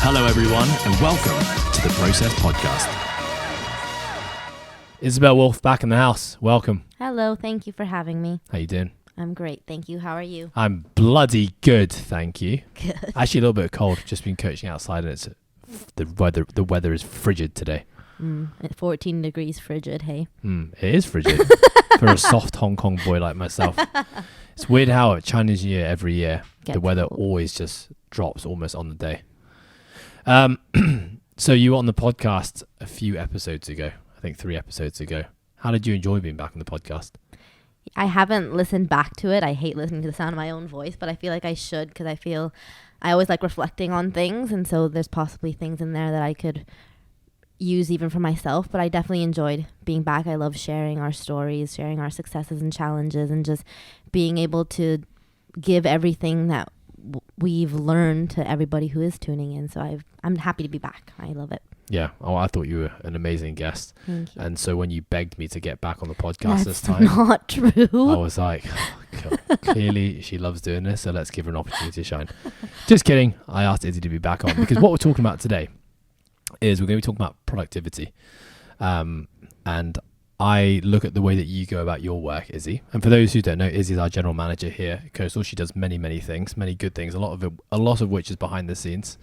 Hello, everyone, and welcome to the Process Podcast. Isabell Wolfe back in the house. Welcome. Hello, thank you for having me. How you doing? I'm great, thank you. How are you? I'm bloody good, thank you. Good. Actually, a little bit cold. Just been coaching outside, and it's the weather is frigid today. 14 degrees frigid, hey? It is frigid for a soft Hong Kong boy like myself. It's weird how at Chinese New Year every year the weather always just drops almost on the day. So you were on the podcast a few episodes ago, I think 3 episodes ago. How did you enjoy being back on the podcast? I haven't listened back to it. I hate listening to the sound of my own voice, but I feel like I should because I always like reflecting on things. And so there's possibly things in there that I could use even for myself, but I definitely enjoyed being back. I love sharing our stories, sharing our successes and challenges, and just being able to give everything that we've learned to everybody who is tuning in. So I'm happy to be back. I love it. Yeah. Oh, I thought you were an amazing guest. Thank you. And so when you begged me to get back on the podcast this That's time, not true. I was like, oh, clearly she loves doing this, so let's give her an opportunity to shine. Just kidding. I asked Izzy to be back on because what we're talking about today is we're going to be talking about productivity. And I look at the way that you go about your work, Izzy. And for those who don't know, Izzy is our general manager here at Coastal. She does many, many things, many good things, a lot of which is behind the scenes.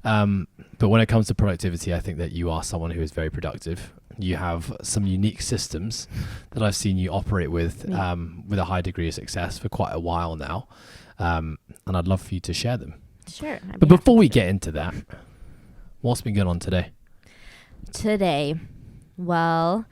But when it comes to productivity, I think that you are someone who is very productive. You have some unique systems that I've seen you operate with a high degree of success for quite a while now. And I'd love for you to share them. Sure. But before we get into that, what's been going on today? Well,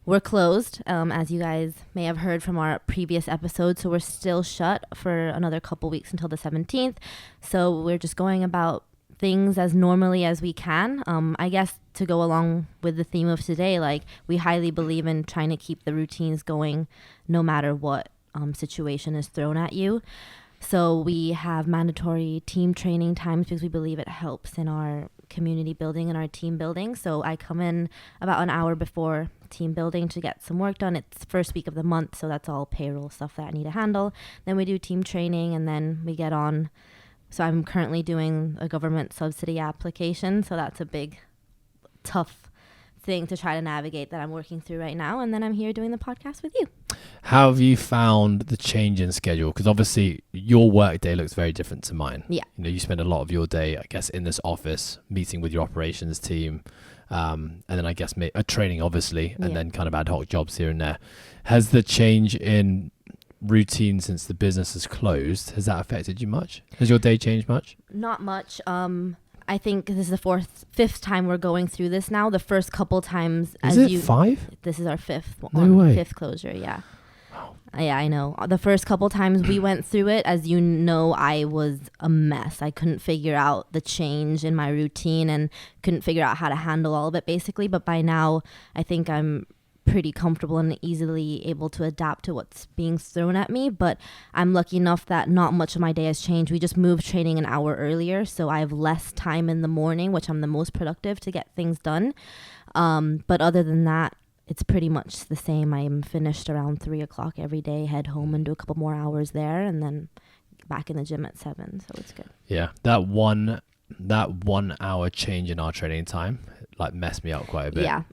we're closed, as you guys may have heard from our previous episode. So we're still shut for another couple weeks until the 17th. So we're just going about things as normally as we can. I guess to go along with the theme of today, like we highly believe in trying to keep the routines going no matter what situation is thrown at you. So we have mandatory team training times because we believe it helps in our community building and our team building. So I come in about an hour before team building to get some work done. It's first week of the month, so that's all payroll stuff that I need to handle. Then we do team training, and then we get on. So I'm currently doing a government subsidy application, so that's a big, tough thing to try to navigate that I'm working through right now. And then I'm here doing the podcast with you. How have you found the change in schedule? Because obviously your work day looks very different to mine. Yeah. You spend a lot of your day, I guess, in this office, meeting with your operations team, and then I guess a training, obviously, and then kind of ad hoc jobs here and there. Has the change in routine since the business has closed, has that affected you much? Has your day changed much? Not much. I think this is the fifth time we're going through this now. The first couple times, is it 5? This is our fifth one. No way. Fifth closure, yeah. Wow. Yeah, I know. The first couple times we went through it, as you know, I was a mess. I couldn't figure out the change in my routine and couldn't figure out how to handle all of it, basically. But by now, I think I'm pretty comfortable and easily able to adapt to what's being thrown at me. But I'm lucky enough that not much of my day has changed. We just moved training an hour earlier, so I have less time in the morning, which I'm the most productive to get things done. But other than that, it's pretty much the same. I'm finished around 3 o'clock every day, head home and do a couple more hours there, and then back in the gym at 7, so it's good. Yeah, that 1 hour change in our training time like messed me up quite a bit. Yeah,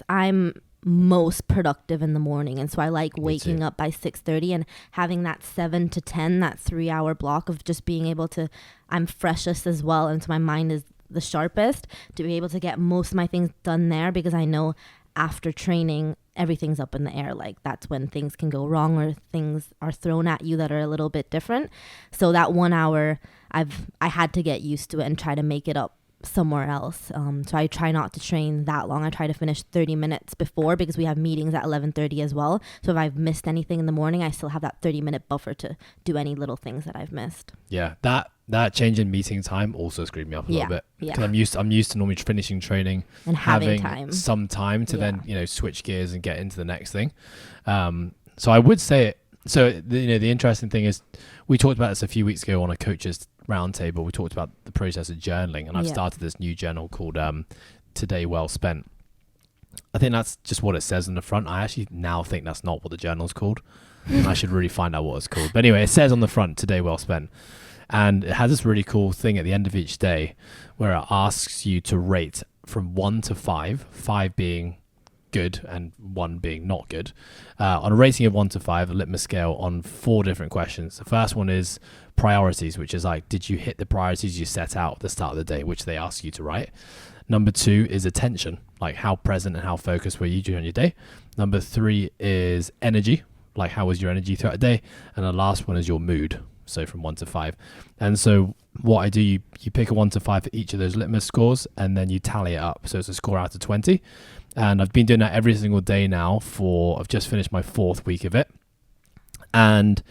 I'm most productive in the morning, and so I like waking up by 6:30 and having that 7 to 10, that 3 hour block of just being able to, I'm freshest as well, and so my mind is the sharpest to be able to get most of my things done there, because I know after training everything's up in the air. Like that's when things can go wrong or things are thrown at you that are a little bit different. So that 1 hour I had to get used to it and try to make it up somewhere else. So I try not to train that long. I try to finish 30 minutes before, because we have meetings at 11:30 as well. So if I've missed anything in the morning, I still have that 30-minute buffer to do any little things that I've missed. Yeah, that change in meeting time also screwed me up a little bit. Yeah. Because I'm used to normally finishing training and having time. Some time to then switch gears and get into the next thing. So I would say it. So the interesting thing is, we talked about this a few weeks ago on a coach's roundtable. We talked about the process of journaling, and I've started this new journal called Today Well Spent. I think that's just what it says on the front. I actually now think that's not what the journal's called. I should really find out what it's called. But anyway, it says on the front, Today Well Spent. And it has this really cool thing at the end of each day where it asks you to rate from 1 to 5, 5 being good and 1 being not good. On a rating of 1 to 5, a litmus scale on 4 different questions. The first one is priorities, which is like, did you hit the priorities you set out at the start of the day, which they ask you to write? Number 2 is attention, like how present and how focused were you during your day? Number 3 is energy, like how was your energy throughout the day? And the last one is your mood. So from 1 to 5. And so what I do, you pick a 1 to 5 for each of those litmus scores, and then you tally it up. So it's a score out of 20. And I've been doing that every single day now I've just finished my 4th week of it. And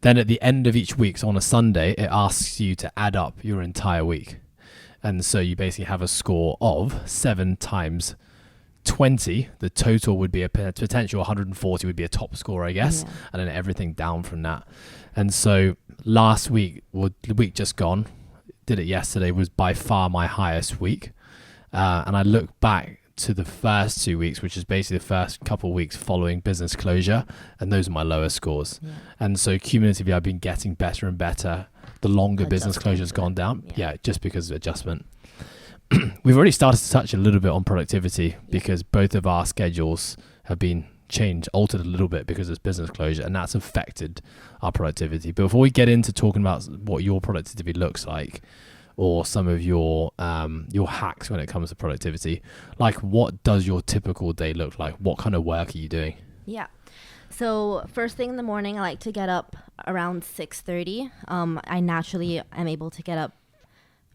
then at the end of each week, so on a Sunday, it asks you to add up your entire week. And so you basically have a score of 7 times 20. The total would be a potential 140 would be a top score, I guess. Yeah. And then everything down from that. And so last week, well, the week just gone, did it yesterday, was by far my highest week. And I look back to the first 2 weeks, which is basically the first couple of weeks following business closure, and those are my lowest scores. Yeah. And so cumulatively, I've been getting better and better the longer business closure's gone down. Yeah, just because of adjustment. We've already started to touch a little bit on productivity because both of our schedules have been altered a little bit because of business closure, and that's affected our productivity. But before we get into talking about what your productivity looks like, or some of your hacks when it comes to productivity, like what does your typical day look like? What kind of work are you doing? Yeah. So first thing in the morning, I like to get up around 6:30. I naturally am able to get up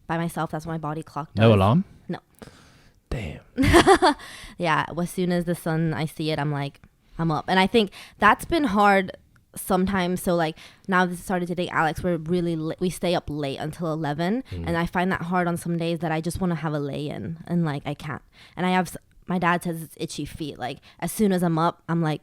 by myself. That's what my body clock does. No alarm? No. Damn. Yeah. As soon as the sun, I see it, I'm like, I'm up. And I think that's been hard sometimes. So like now this started to date Alex, we're really we stay up late until 11, and I find that hard on some days that I just want to have a lay-in, and like I can't. And I have, my dad says it's itchy feet. Like as soon as I'm up, I'm like,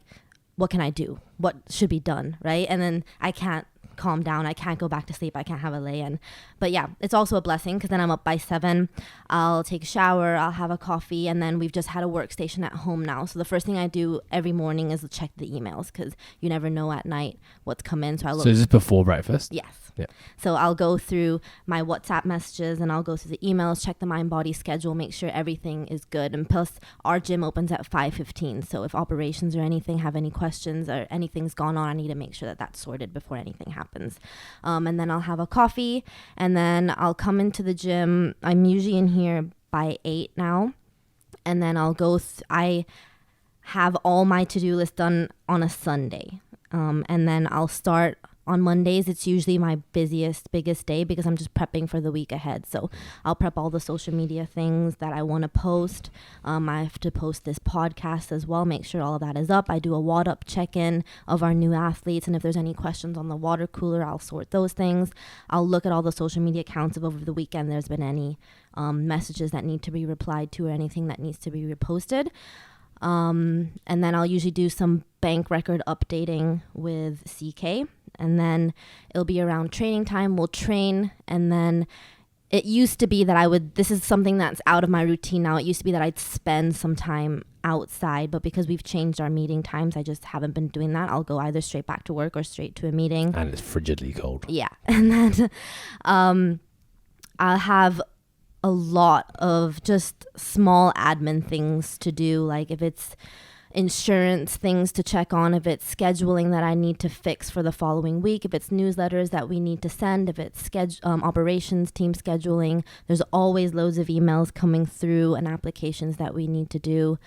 what can I do? What should be done, right? And then I can't calm down. I can't go back to sleep. I can't have a lay-in. But yeah, it's also a blessing because then I'm up by 7. I'll take a shower. I'll have a coffee. And then we've just had a workstation at home now. So the first thing I do every morning is check the emails because you never know at night what's come in. So is this before breakfast? Yes. Yeah. So I'll go through my WhatsApp messages and I'll go through the emails, check the mind body schedule, make sure everything is good. And plus our gym opens at 5:15. So if operations or anything have any questions or anything's gone on, I need to make sure that that's sorted before anything happens. And then I'll have a coffee and then I'll come into the gym. I'm usually in here by 8 now. And then I'll go, I have all my to-do list done on a Sunday. And then I'll start on Mondays. It's usually my biggest day because I'm just prepping for the week ahead. So I'll prep all the social media things that I want to post. I have to post this podcast as well, make sure all of that is up. I do a WOD up check-in of our new athletes. And if there's any questions on the water cooler, I'll sort those things. I'll look at all the social media accounts if over the weekend there's been any messages that need to be replied to or anything that needs to be reposted. And then I'll usually do some bank record updating with CK. And then it'll be around training time. We'll train. And then it used to be that this is something that's out of my routine now. It used to be that I'd spend some time outside. But because we've changed our meeting times, I just haven't been doing that. I'll go either straight back to work or straight to a meeting. And it's frigidly cold. Yeah. And then I'll have a lot of just small admin things to do, like if it's insurance things to check on, if it's scheduling that I need to fix for the following week, if it's newsletters that we need to send, if it's operations team scheduling. There's always loads of emails coming through and applications that we need to do.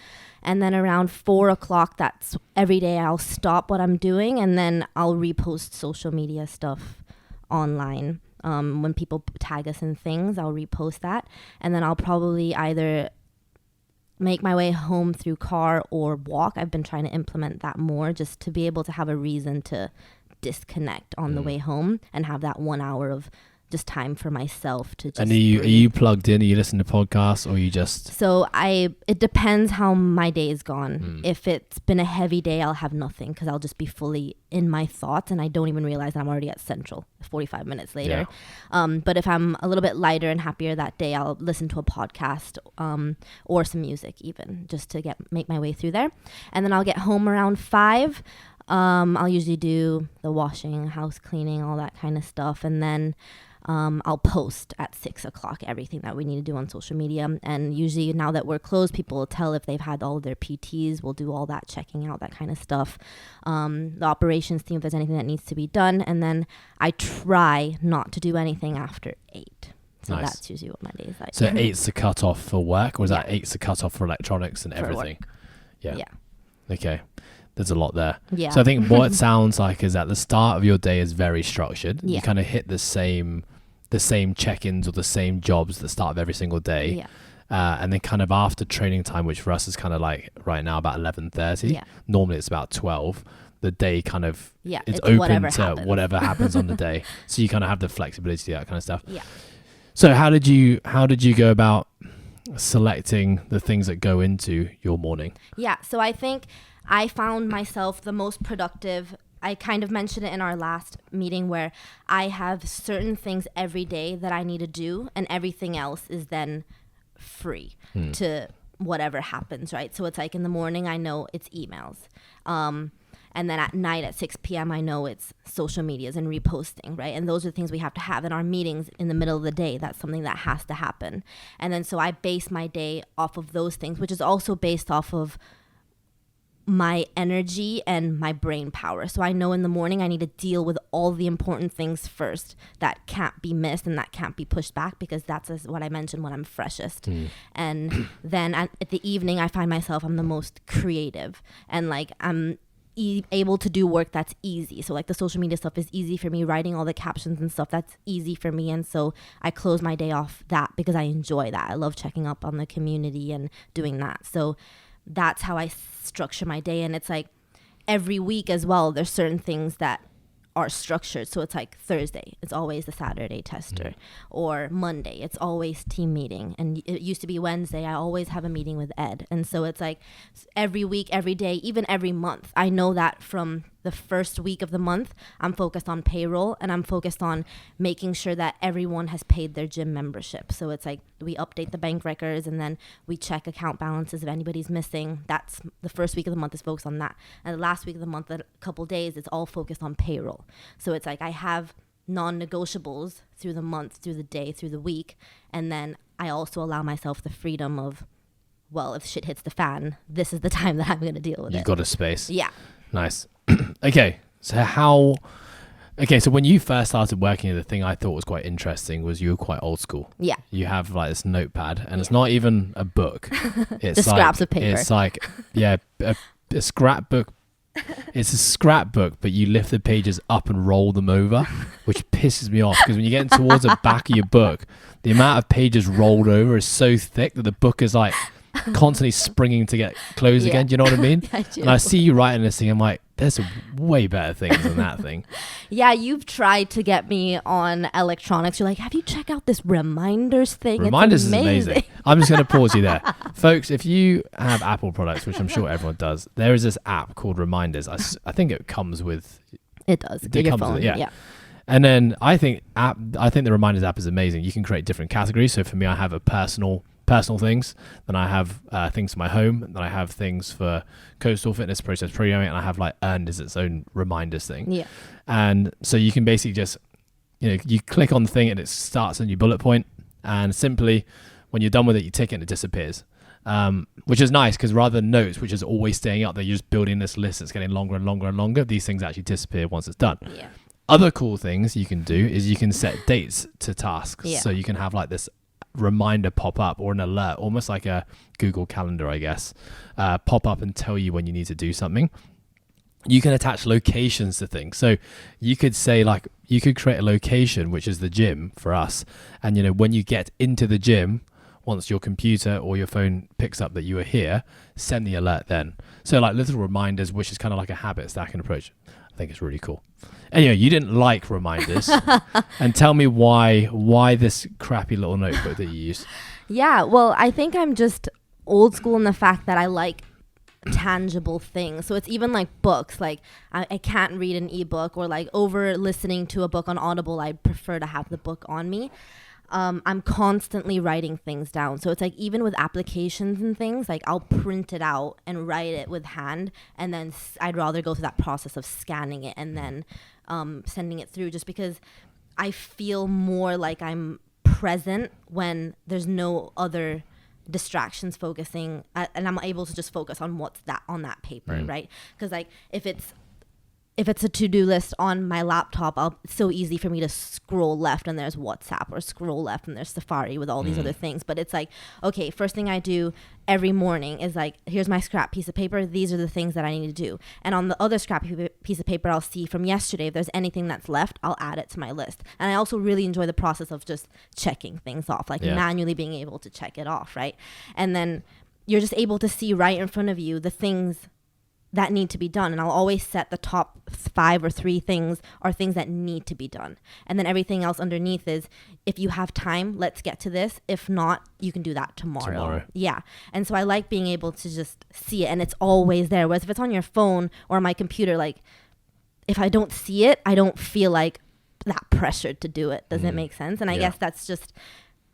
And then around 4 o'clock, that's every day I'll stop what I'm doing and then I'll repost social media stuff online. When people tag us in things, I'll repost that. And then I'll probably either make my way home through car or walk. I've been trying to implement that more just to be able to have a reason to disconnect on the way home and have that 1 hour of just time for myself to just And are you plugged in? Are you listening to podcasts or you just... So it depends how my day is gone. If it's been a heavy day, I'll have nothing because I'll just be fully in my thoughts and I don't even realize that I'm already at Central 45 minutes later. Yeah. But if I'm a little bit lighter and happier that day, I'll listen to a podcast or some music even just to make my way through there. And then I'll get home around 5. I'll usually do the washing, house cleaning, all that kind of stuff. And then I'll post at 6 o'clock everything that we need to do on social media. And usually now that we're closed, people will tell if they've had all of their PTs. We'll do all that, checking out, that kind of stuff. The operations team, if there's anything that needs to be done. And then I try not to do anything after 8. So Nice. that's usually what my day is like. So 8's the cutoff for work, or is that Yeah. 8's the cutoff for electronics and For everything? work. Yeah. Yeah. Okay. There's a lot there. Yeah. So I think what it sounds like is that the start of your day is very structured. Yeah. You kind of hit the same check-ins or the same jobs at the start of every single day. Yeah. And then kind of after training time, which for us is kind of like right now about 11:30. Yeah. Normally it's about 12. The day kind of Yeah. is It's open whatever to happens. whatever happens on the day. So you kind of have the flexibility to do that kind of stuff. Yeah. So how did you go about selecting the things that go into your morning? Yeah. So I think I found myself the most productive. I kind of mentioned it in our last meeting where I have certain things every day that I need to do, and everything else is then free to whatever happens, right? So it's like in the morning, I know it's emails. And then at night at 6 p.m., I know it's social medias and reposting, right? And those are the things we have to have in our meetings in the middle of the day. That's something that has to happen. And then so I base my day off of those things, which is also based off of my energy and my brain power. So I know in the morning I need to deal with all the important things first that can't be missed and that can't be pushed back, because that's what I mentioned, when I'm freshest. And then at the evening, I find myself, I'm the most creative, and like I'm able to do work that's easy. So like the social media stuff is easy for me, writing all the captions and stuff, that's easy for me. And so I close my day off that because I enjoy that. I love checking up on the community and doing that. So that's how I structure my day. And it's like every week as well, there's certain things that are structured. So it's like Thursday, it's always the Saturday tester, or Monday, it's always team meeting. And it used to be Wednesday, I always have a meeting with Ed. And so it's like every week, every day, even every month, I know that from the first week of the month, I'm focused on payroll, and I'm focused on making sure that everyone has paid their gym membership. So it's like we update the bank records, and then we check account balances if anybody's missing. That's the first week of the month is focused on that. And the last week of the month, a couple days, it's all focused on payroll. So it's like I have non-negotiables through the month, through the day, through the week. And then I also allow myself the freedom of, well, if shit hits the fan, this is the time that I'm going to deal with it. You've got a space. Yeah. Nice. Okay. So when you first started working here, the thing I thought was quite interesting was you were quite old school. Yeah. You have like this notepad, and it's not even a book. It's Just scraps of paper. It's like, yeah, a scrapbook. It's a scrapbook, but you lift the pages up and roll them over, which pisses me off, because when you get towards the back of your book, the amount of pages rolled over is so thick that the book is like constantly springing to get closed again. Do you know what I mean? I do. And I see you writing this thing, I'm like, there's way better things than that thing. Yeah, you've tried to get me on electronics. You're like, have you checked out this reminders thing? Reminders it's is amazing. I'm just going to pause you there. Folks, if you have Apple products, which I'm sure everyone does, there is this app called Reminders. I think it comes with... It does. It Your comes with phone. it, yeah. And then I think the Reminders app is amazing. You can create different categories. So for me, I have a personal things, then I have things for my home, then I have things for coastal fitness, process programming, and I have like earned as its own reminders thing. Yeah. And so you can basically just, you click on the thing and it starts a new bullet point, and simply when you're done with it, you tick it and it disappears. Which is nice, because rather than notes, which is always staying up there, you're just building this list that's getting longer and longer and longer. These things actually disappear once it's done. Yeah. Other cool things you can do is you can set dates to tasks. Yeah. So you can have like this reminder pop up, or an alert, almost like a Google Calendar, I guess, pop up and tell you when you need to do something. You can attach locations to things. So you could say, like, you could create a location, which is the gym for us. And, when you get into the gym, once your computer or your phone picks up that you are here, send the alert then. So like little reminders, which is kind of like a habit stacking approach. I think it's really cool. Anyway, you didn't like reminders. And tell me why this crappy little notebook that you use. Yeah, well, I think I'm just old school in the fact that I like tangible things. So it's even like books. Like I can't read an ebook, or like over listening to a book on Audible, I prefer to have the book on me. I'm constantly writing things down. So it's like even with applications and things, like I'll print it out and write it with hand, and then I'd rather go through that process of scanning it and then sending it through, just because I feel more like I'm present when there's no other distractions focusing, and I'm able to just focus on what's that on that paper, right? Because like if it's a to-do list on my laptop, it's so easy for me to scroll left and there's WhatsApp, or scroll left and there's Safari with all these other things. But it's like, okay, first thing I do every morning is like, here's my scrap piece of paper. These are the things that I need to do. And on the other scrap piece of paper, I'll see from yesterday, if there's anything that's left, I'll add it to my list. And I also really enjoy the process of just checking things off, like manually being able to check it off, right? And then you're just able to see right in front of you the things that need to be done. And I'll always set the top 5 or 3 things are things that need to be done. And then everything else underneath is, if you have time, let's get to this. If not, you can do that tomorrow. Yeah. And so I like being able to just see it, and it's always there. Whereas if it's on your phone or my computer, like if I don't see it, I don't feel like that pressured to do it. Does it make sense? And I guess that's just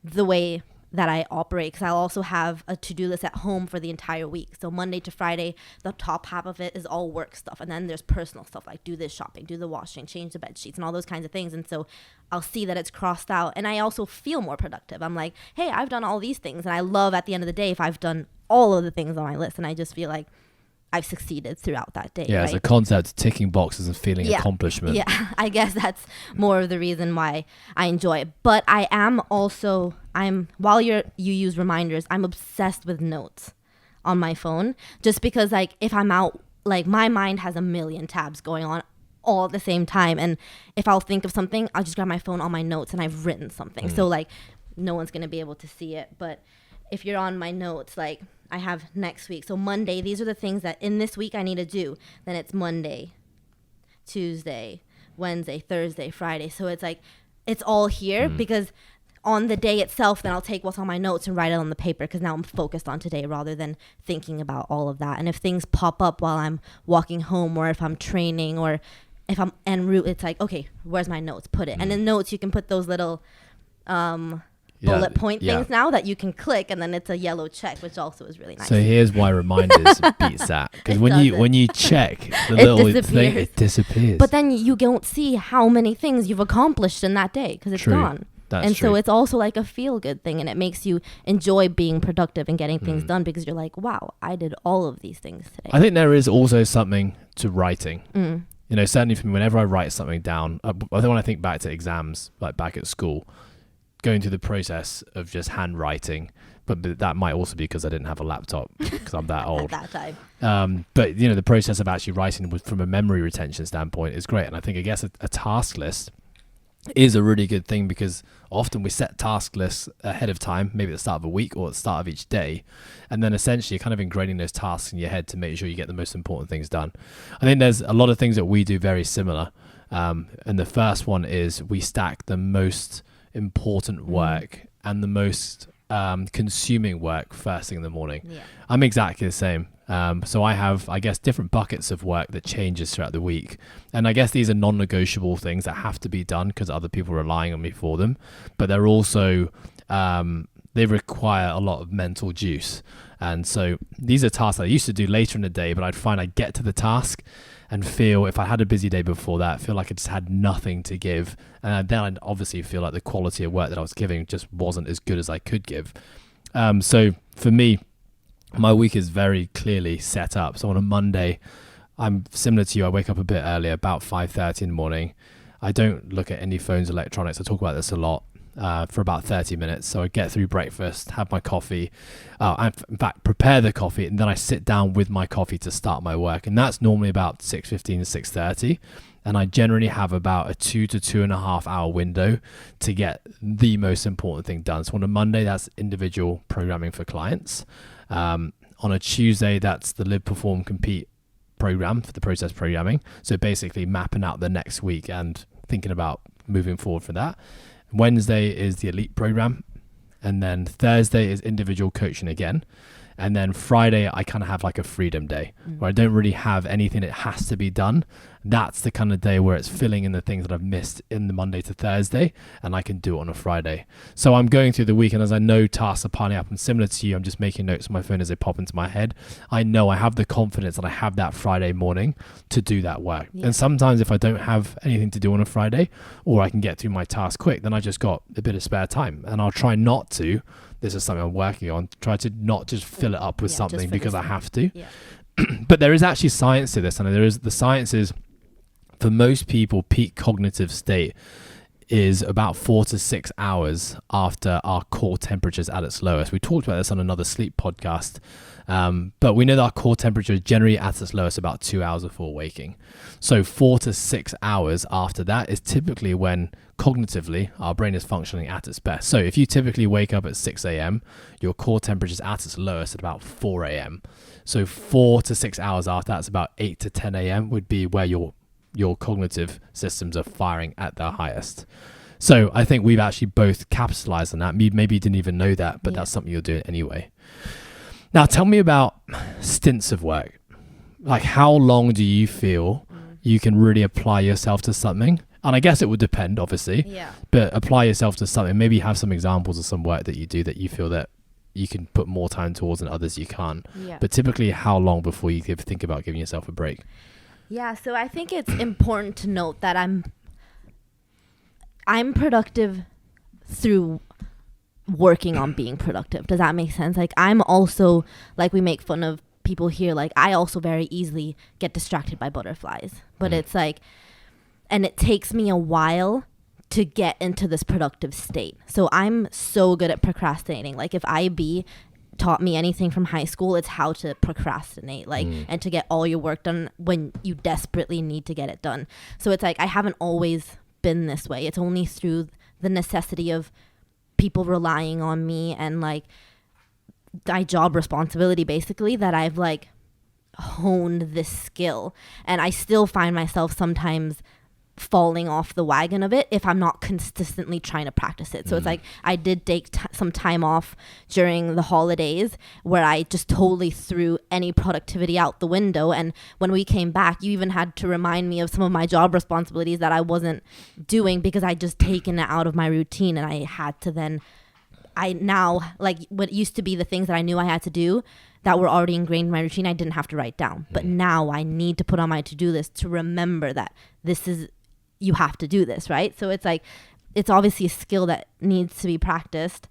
the way that I operate, because I'll also have a to-do list at home for the entire week. So Monday to Friday, the top half of it is all work stuff, and then there's personal stuff like do this shopping, do the washing, change the bed sheets, and all those kinds of things. And so I'll see that it's crossed out, and I also feel more productive. I'm like, hey, I've done all these things, and I love at the end of the day if I've done all of the things on my list, and I just feel like I've succeeded throughout that day. Yeah, right? it's a concept, ticking boxes and feeling accomplishment. Yeah, I guess that's more of the reason why I enjoy it. But I am also, while you use reminders, I'm obsessed with notes on my phone, just because like if I'm out, like my mind has a million tabs going on all at the same time. And if I'll think of something, I'll just grab my phone on my notes and I've written something. So like no one's going to be able to see it. But if you're on my notes, like I have next week. So Monday, these are the things that in this week I need to do. Then it's Monday, Tuesday, Wednesday, Thursday, Friday. So it's like, it's all here because on the day itself, then I'll take what's on my notes and write it on the paper, because now I'm focused on today rather than thinking about all of that. And if things pop up while I'm walking home, or if I'm training, or if I'm en route, it's like, okay, where's my notes? Put it. And in notes, you can put those little bullet point things now that you can click, and then it's a yellow check, which also is really nice. So here's why reminders beats that, because when you check the little thing, it disappears. But then you don't see how many things you've accomplished in that day because it's gone. So it's also like a feel good thing, and it makes you enjoy being productive and getting things done, because you're like, wow, I did all of these things today. I think there is also something to writing. You know, certainly for me, whenever I write something down, I think when I think back to exams, like back at school, going through the process of just handwriting, but that might also be because I didn't have a laptop because I'm that old at that time. But you know, the process of actually writing from a memory retention standpoint is great. And I think, I guess, a task list is a really good thing, because often we set task lists ahead of time, maybe at the start of a week or at the start of each day, and then essentially you're kind of ingraining those tasks in your head to make sure you get the most important things done. I think there's a lot of things that we do very similar, and the first one is we stack the most important work and the most consuming work first thing in the morning. I'm exactly the same. So I have, I guess, different buckets of work that changes throughout the week. And I guess these are non-negotiable things that have to be done because other people are relying on me for them. But they're also, they require a lot of mental juice. And so these are tasks that I used to do later in the day, but I'd find I'd get to the task and feel, if I had a busy day before that, feel like I just had nothing to give. And then I'd obviously feel like the quality of work that I was giving just wasn't as good as I could give. So for me, my week is very clearly set up. So on a Monday, I'm similar to you. I wake up a bit earlier, about 5:30 in the morning. I don't look at any phones, electronics. I talk about this a lot. For about 30 minutes. So I get through breakfast, have my coffee, in fact, prepare the coffee, and then I sit down with my coffee to start my work. And that's normally about 6:15 to 6:30. And I generally have about a 2 to 2.5 hour window to get the most important thing done. So on a Monday, that's individual programming for clients. On a Tuesday, that's the Live, Perform, Compete program for the process programming. So basically mapping out the next week and thinking about moving forward for that. Wednesday is the elite program, and then Thursday is individual coaching again, and then Friday I kind of have like a freedom day where I don't really have anything that has to be done, that's the kind of day where it's filling in the things that I've missed in the Monday to Thursday, and I can do it on a Friday. So I'm going through the week, and as I know tasks are piling up, and similar to you, I'm just making notes on my phone as they pop into my head. I know I have the confidence that I have that Friday morning to do that work. And sometimes if I don't have anything to do on a Friday, or I can get through my task quick, then I just got a bit of spare time, and I'll try not to. This is something I'm working on. Try to not just fill it up with something because I have to. Yeah. But there is actually science to this, and the science is, for most people, peak cognitive state is about 4 to 6 hours after our core temperature is at its lowest. We talked about this on another sleep podcast, but we know that our core temperature is generally at its lowest about 2 hours before waking. So 4 to 6 hours after that is typically when cognitively our brain is functioning at its best. So if you typically wake up at 6 a.m., your core temperature is at its lowest at about 4 a.m. So 4 to 6 hours after that's about 8 to 10 a.m. would be where your cognitive systems are firing at their highest. So I think we've actually both capitalized on that. Maybe you didn't even know that, but that's something you're doing anyway. Now tell me about stints of work. Like, how long do you feel you can really apply yourself to something? And I guess it would depend, obviously, but apply yourself to something. Maybe have some examples of some work that you do that you feel that you can put more time towards and others you can't. But typically, how long before you think about giving yourself a break? Yeah, so I think it's important to note that I'm productive through working on being productive. Does that make sense? Like, I'm also, like, we make fun of people here, like, I also very easily get distracted by butterflies. But it's like, and it takes me a while to get into this productive state. So I'm so good at procrastinating. Like, if IB taught me anything from high school, it's how to procrastinate, like, and to get all your work done when you desperately need to get it done. So it's like, I haven't always been this way. It's only through the necessity of people relying on me and, like, my job responsibility, basically, that I've, like, honed this skill. And I still find myself sometimes falling off the wagon of it if I'm not consistently trying to practice it. So it's like, I did take some time off during the holidays where I just totally threw any productivity out the window. And when we came back, you even had to remind me of some of my job responsibilities that I wasn't doing because I just taken it out of my routine. And I had to then, I now, like, what used to be the things that I knew I had to do that were already ingrained in my routine, I didn't have to write down. But now I need to put on my to-do list to remember that this is, you have to do this, right? So it's like, it's obviously a skill that needs to be practiced.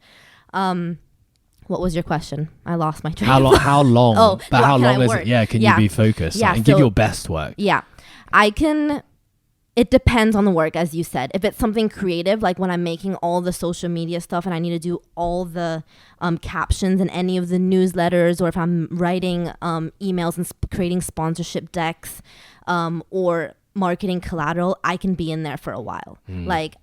What was your question? I lost my train. How long? Oh, but how long is work? it? Yeah, can you be focused and give your best work? Yeah, I can. It depends on the work, as you said. If it's something creative, like when I'm making all the social media stuff and I need to do all the captions in any of the newsletters, or if I'm writing emails and creating sponsorship decks, or marketing collateral, I can be in there for a while. Like,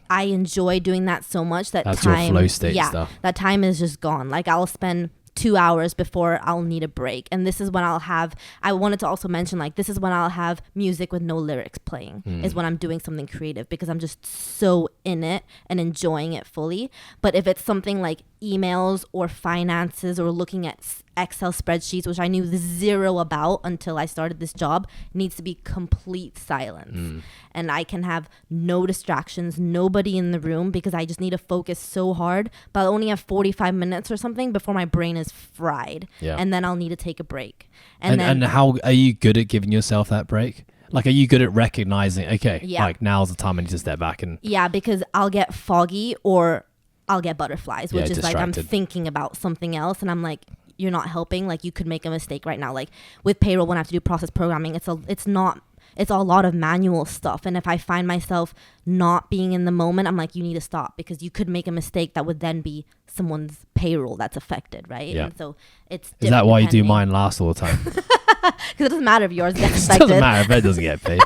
I enjoy doing that so much that that's time, your flow state stuff. That time is just gone. Like, I'll spend 2 hours before I'll need a break. And this is when I wanted to also mention, like, this is when I'll have music with no lyrics playing, is when I'm doing something creative, because I'm just so in it and enjoying it fully. But if it's something like emails or finances or looking at Excel spreadsheets, which I knew zero about until I started this job, needs to be complete silence. And I can have no distractions, nobody in the room, because I just need to focus so hard. But I'll only have 45 minutes or something before my brain is fried. And then I'll need to take a break. And how are you good at giving yourself that break? Like, are you good at recognizing, okay, like, now's the time I need to step back and... Yeah, because I'll get foggy or I'll get butterflies, which is distracted. like, I'm thinking about something else and I'm like, you're not helping. Like, you could make a mistake right now. Like, with payroll, when I have to do process programming, it's a lot of manual stuff. And if I find myself not being in the moment, I'm like, you need to stop, because you could make a mistake that would then be someone's payroll that's affected, right? Yeah. And so it's... Is that why you do mine last all the time? Because it doesn't matter if yours gets It affected. doesn't matter if it doesn't get paid.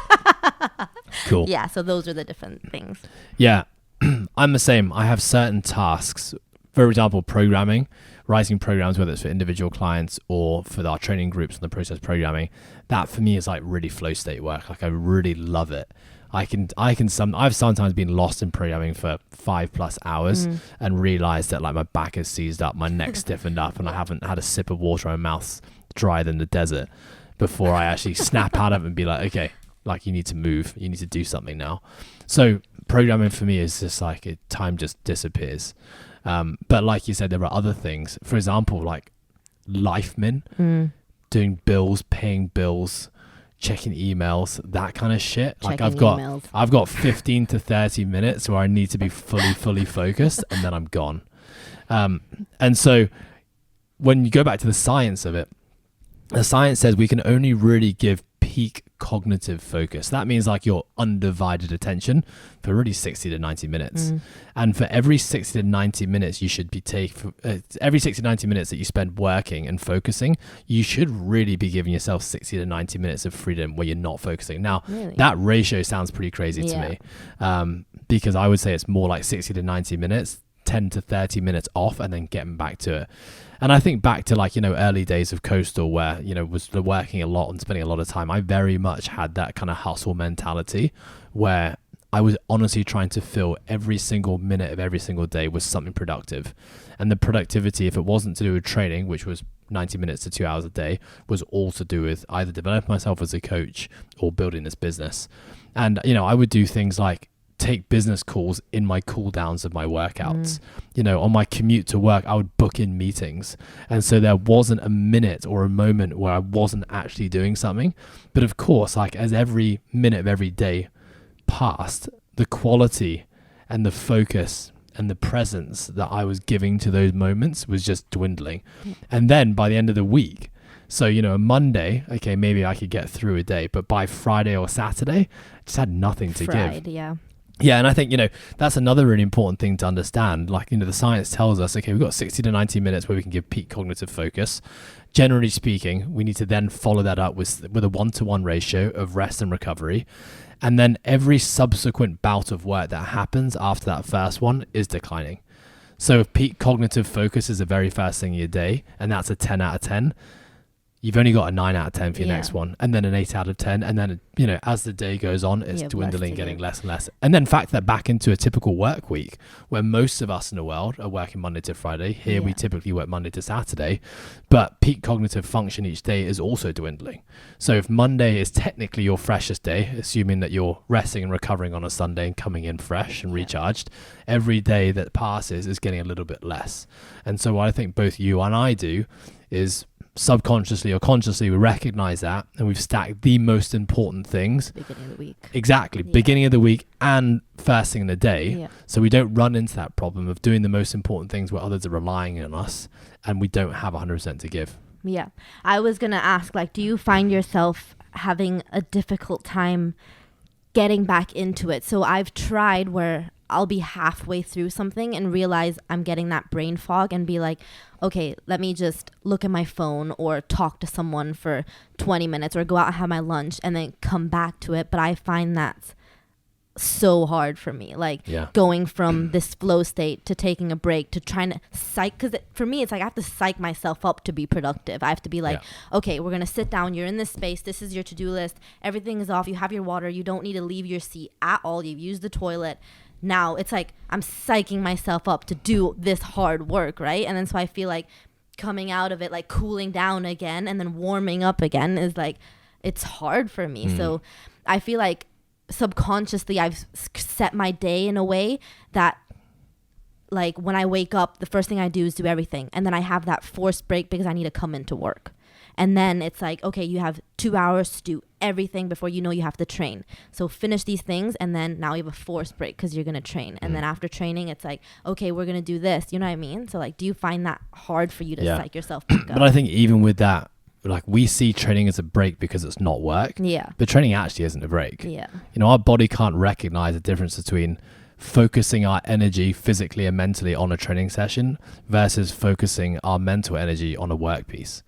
Cool. Yeah, so those are the different things. Yeah. I'm the same. I have certain tasks. For example, programming, writing programs, whether it's for individual clients or for our training groups on the process programming, that for me is like really flow state work. Like, I really love it. I've sometimes been lost in programming for 5+ hours and realized that, like, my back is seized up, my neck's stiffened up, and I haven't had a sip of water, my mouth's drier than the desert before I actually snap out of it and be like, okay, like you need to move, you need to do something now. So programming for me is just like time just disappears. But like you said, there are other things. For example, like life-min, doing bills, paying bills, checking emails, that kind of shit. Like I've got 15 to 30 minutes where I need to be fully focused, and then I'm gone. And so when you go back to the science of it, the science says we can only really give peak cognitive focus. That means like your undivided attention for really 60 to 90 minutes. And for every 60 to 90 minutes you should be every 60 to 90 minutes that you spend working and focusing, you should really be giving yourself 60 to 90 minutes of freedom where you're not focusing. Now, that ratio sounds pretty crazy to me, because I would say it's more like 60 to 90 minutes, 10 to 30 minutes off, and then getting back to it. And I think back to like, early days of Coastal where, was working a lot and spending a lot of time. I very much had that kind of hustle mentality where I was honestly trying to fill every single minute of every single day with something productive. And the productivity, if it wasn't to do with training, which was 90 minutes to 2 hours a day, was all to do with either developing myself as a coach or building this business. And, I would do things like take business calls in my cool downs of my workouts. On my commute to work, I would book in meetings. And so there wasn't a minute or a moment where I wasn't actually doing something. But of course, like as every minute of every day passed, the quality and the focus and the presence that I was giving to those moments was just dwindling. And then by the end of the week, so, a Monday, okay, maybe I could get through a day, but by Friday or Saturday, I just had nothing to give. Yeah, and I think, that's another really important thing to understand. Like, the science tells us, okay, we've got 60 to 90 minutes where we can give peak cognitive focus. Generally speaking, we need to then follow that up with a 1-to-1 ratio of rest and recovery. And then every subsequent bout of work that happens after that first one is declining. So if peak cognitive focus is the very first thing in your day, and that's a 10 out of 10, you've only got a 9 out of 10 for your next one, and then an 8 out of 10. And then, as the day goes on, it's dwindling, getting less and less. And then factor that back into a typical work week where most of us in the world are working Monday to Friday. Here we typically work Monday to Saturday, but peak cognitive function each day is also dwindling. So if Monday is technically your freshest day, assuming that you're resting and recovering on a Sunday and coming in fresh and recharged, every day that passes is getting a little bit less. And so what I think both you and I do is subconsciously or consciously we recognize that, and we've stacked the most important things beginning of the week. Exactly. Beginning of the week and first thing in the day, so we don't run into that problem of doing the most important things where others are relying on us and we don't have 100% to give. I was gonna ask, like, do you find yourself having a difficult time getting back into it? So I've tried where I'll be halfway through something and realize I'm getting that brain fog and be like, okay, let me just look at my phone or talk to someone for 20 minutes or go out and have my lunch and then come back to it. But I find that's so hard for me, like going from this flow state to taking a break to trying to because for me it's like I have to psych myself up to be productive. I have to be like, okay, we're gonna sit down, you're in this space, this is your to-do list, everything is off, you have your water, you don't need to leave your seat at all, you've used the toilet. Now it's like I'm psyching myself up to do this hard work, right? And then so I feel like coming out of it, like cooling down again and then warming up again is like, it's hard for me. So I feel like subconsciously I've set my day in a way that, like, when I wake up, the first thing I do is do everything, and then I have that forced break because I need to come into work. And then it's like, okay, you have 2 hours to do everything before you know you have to train. So finish these things, and then now you have a forced break because you're going to train. And then after training, it's like, okay, we're going to do this. You know what I mean? So, like, do you find that hard for you to psych yourself back up? But I think even with that, like, we see training as a break because it's not work. But training actually isn't a break. Our body can't recognize the difference between focusing our energy physically and mentally on a training session versus focusing our mental energy on a work piece.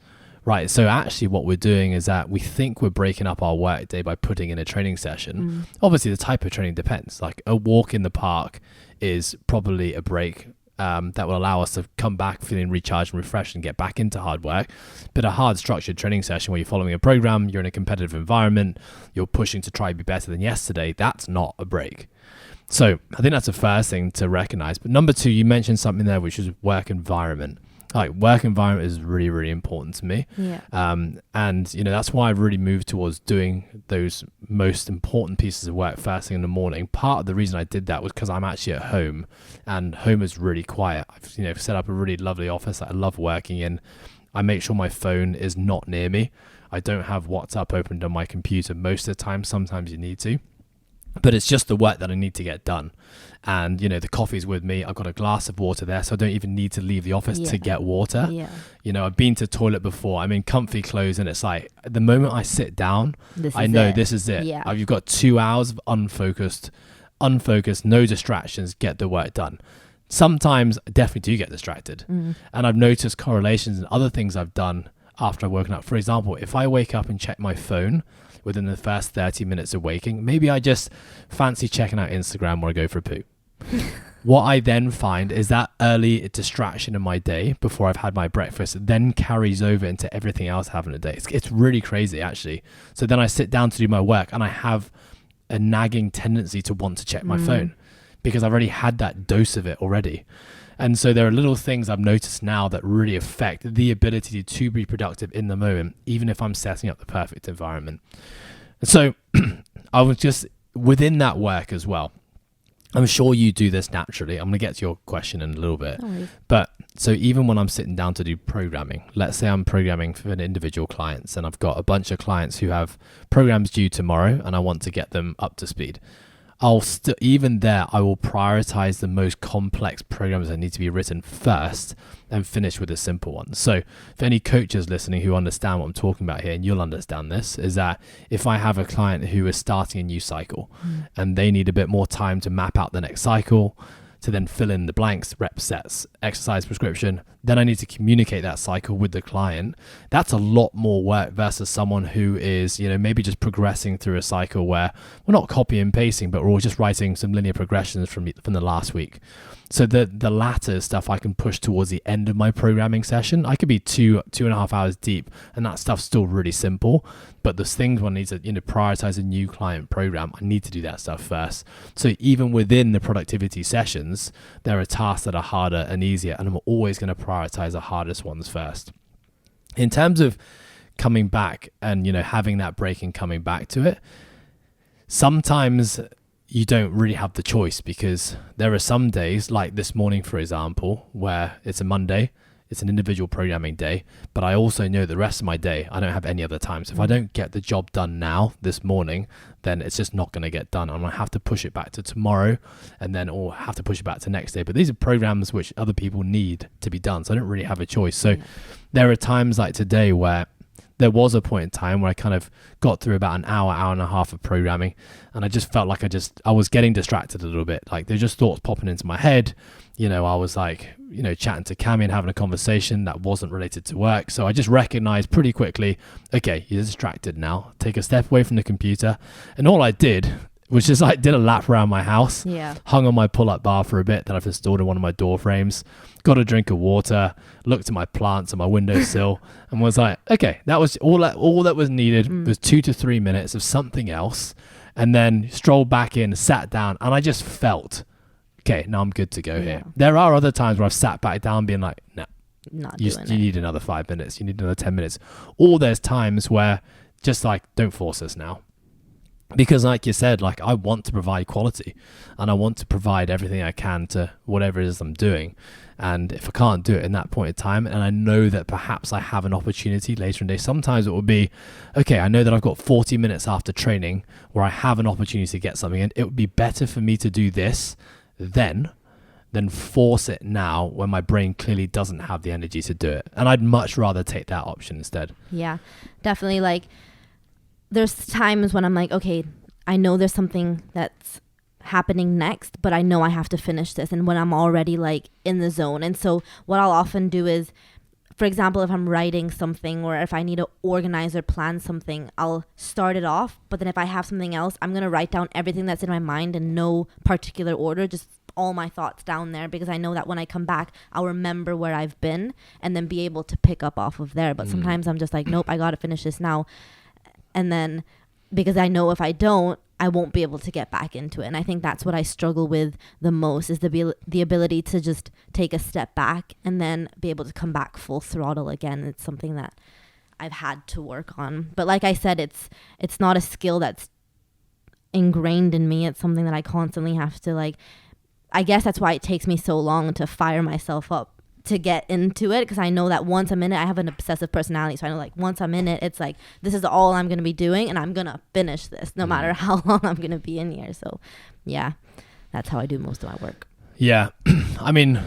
Right. So actually what we're doing is that we think we're breaking up our work day by putting in a training session. Obviously, the type of training depends. Like a walk in the park is probably a break that will allow us to come back feeling recharged and refreshed and get back into hard work. But a hard structured training session where you're following a program, you're in a competitive environment, you're pushing to try to be better than yesterday, that's not a break. So I think that's the first thing to recognize. But number two, you mentioned something there, which is work environment. like work environment is really, really important to me. Yeah. And, you know, that's why I've really moved towards doing those most important pieces of work first thing in the morning. Part of the reason I did that was because I'm actually at home, and home is really quiet. I've, you know, set up a really lovely office that I love working in. I make sure my phone is not near me. I don't have WhatsApp opened on my computer most of the time. Sometimes you need to. But it's just the work that I need to get done. And, you know, the coffee's with me. I've got a glass of water there, so I don't even need to leave the office to get water. Yeah. You know, I've been to toilet before. I'm in comfy clothes, and it's like the moment I sit down, I know this is it. Yeah. You've got 2 hours of unfocused, no distractions, get the work done. Sometimes I definitely do get distracted. And I've noticed correlations in other things I've done after I've woken up. For example, if I wake up and check my phone within the first 30 minutes of waking, maybe I just fancy checking out Instagram or I go for a poo. What I then find is that early distraction in my day before I've had my breakfast then carries over into everything else having a day. It's really crazy, actually. So then I sit down to do my work, and I have a nagging tendency to want to check my phone because I've already had that dose of it already. And so there are little things I've noticed now that really affect the ability to be productive in the moment, even if I'm setting up the perfect environment. So I was just within that work as well. I'm sure you do this naturally. I'm going to get to your question in a little bit. But so even when I'm sitting down to do programming, let's say I'm programming for an individual clients, and I've got a bunch of clients who have programs due tomorrow, and I want to get them up to speed. Even there, I will prioritize the most complex programs that need to be written first and finish with the simple ones. So for any coaches listening who understand what I'm talking about here, and you'll understand this, is that if I have a client who is starting a new cycle and they need a bit more time to map out the next cycle, to then fill in the blanks, rep sets, exercise prescription, then I need to communicate that cycle with the client. That's a lot more work versus someone who is, you know, maybe just progressing through a cycle where we're not copy and pasting, but we're all just writing some linear progressions from the last week. So the latter stuff I can push towards the end of my programming session. I could be 2.5 hours deep, and that stuff's still really simple. But there's things when I need to, you know, prioritize a new client program, I need to do that stuff first. So even within the productivity sessions, there are tasks that are harder and easier, and I'm always going to prioritize the hardest ones first. In terms of coming back and, you know, having that break and coming back to it, sometimes you don't really have the choice, because there are some days, like this morning, for example, where it's a Monday, it's an individual programming day, but I also know the rest of my day, I don't have any other time. So if I don't get the job done now, this morning, then it's just not going to get done. I'm going to have to push it back to tomorrow, and then, or have to push it back to next day. But these are programs which other people need to be done. So I don't really have a choice. So there are times like today where there was a point in time where I kind of got through about an hour and a half of programming, and I just felt like I was getting distracted a little bit. Like there's just thoughts popping into my head. You know, I was like, you know, chatting to Cami and having a conversation that wasn't related to work. So I just recognized pretty quickly, okay, you're distracted now. Take a step away from the computer. And all I did was just like did a lap around my house, hung on my pull-up bar for a bit that I've installed in one of my door frames, got a drink of water, looked at my plants on my windowsill, and was like, okay, that was all that was needed was 2 to 3 minutes of something else, and then strolled back in, sat down, and I just felt, okay, now I'm good to go here. There are other times where I've sat back down being like, no, you need another 5 minutes, you need another 10 minutes. Or there's times where just like, don't force us now. Because like you said, like I want to provide quality, and I want to provide everything I can to whatever it is I'm doing. And if I can't do it in that point in time, and I know that perhaps I have an opportunity later in the day, sometimes it will be, okay, I know that I've got 40 minutes after training where I have an opportunity to get something in. It would be better for me to do this then than force it now when my brain clearly doesn't have the energy to do it. And I'd much rather take that option instead. Yeah, definitely. Like there's times when I'm like, okay, I know there's something that's happening next, but I know I have to finish this. And when I'm already like in the zone. And so what I'll often do is, for example, if I'm writing something or if I need to organize or plan something, I'll start it off. But then if I have something else, I'm going to write down everything that's in my mind in no particular order, just all my thoughts down there, because I know that when I come back, I'll remember where I've been and then be able to pick up off of there. But sometimes I'm just like, nope, I got to finish this now. And then because I know if I don't, I won't be able to get back into it. And I think that's what I struggle with the most, is the ability to just take a step back and then be able to come back full throttle again. It's something that I've had to work on. But like I said, it's not a skill that's ingrained in me. It's something that I constantly have to, like, I guess that's why it takes me so long to fire myself up to get into it, because I know that once I'm in it, I have an obsessive personality, so I know, like, once I'm in it, it's like, this is all I'm going to be doing, and I'm going to finish this no matter how long I'm going to be in here. So yeah, that's how I do most of my work. Yeah. I mean,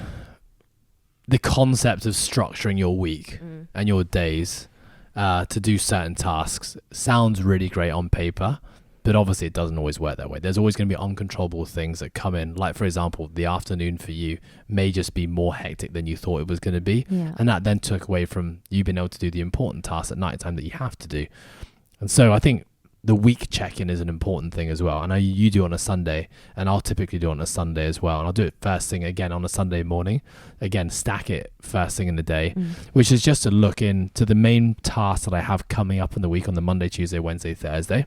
the concept of structuring your week and your days to do certain tasks sounds really great on paper, but obviously it doesn't always work that way. There's always going to be uncontrollable things that come in. Like, for example, the afternoon for you may just be more hectic than you thought it was going to be. Yeah. And that then took away from you being able to do the important tasks at nighttime that you have to do. And so I think the week check-in is an important thing as well. I know you do on a Sunday, and I'll typically do it on a Sunday as well. And I'll do it first thing again on a Sunday morning. Again, stack it first thing in the day, which is just to look into the main tasks that I have coming up in the week on the Monday, Tuesday, Wednesday, Thursday.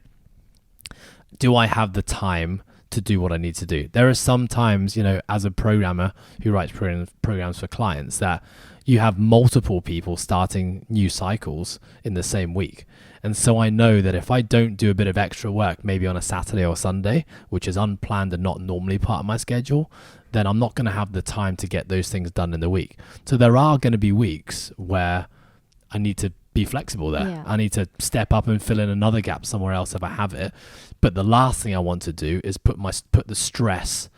Do I have the time to do what I need to do? There are some times, as a programmer who writes programs for clients, that you have multiple people starting new cycles in the same week. And so I know that if I don't do a bit of extra work, maybe on a Saturday or Sunday, which is unplanned and not normally part of my schedule, then I'm not going to have the time to get those things done in the week. So there are going to be weeks where I need to be flexible there. Yeah. I need to step up and fill in another gap somewhere else if I have it. But the last thing I want to do is put the stress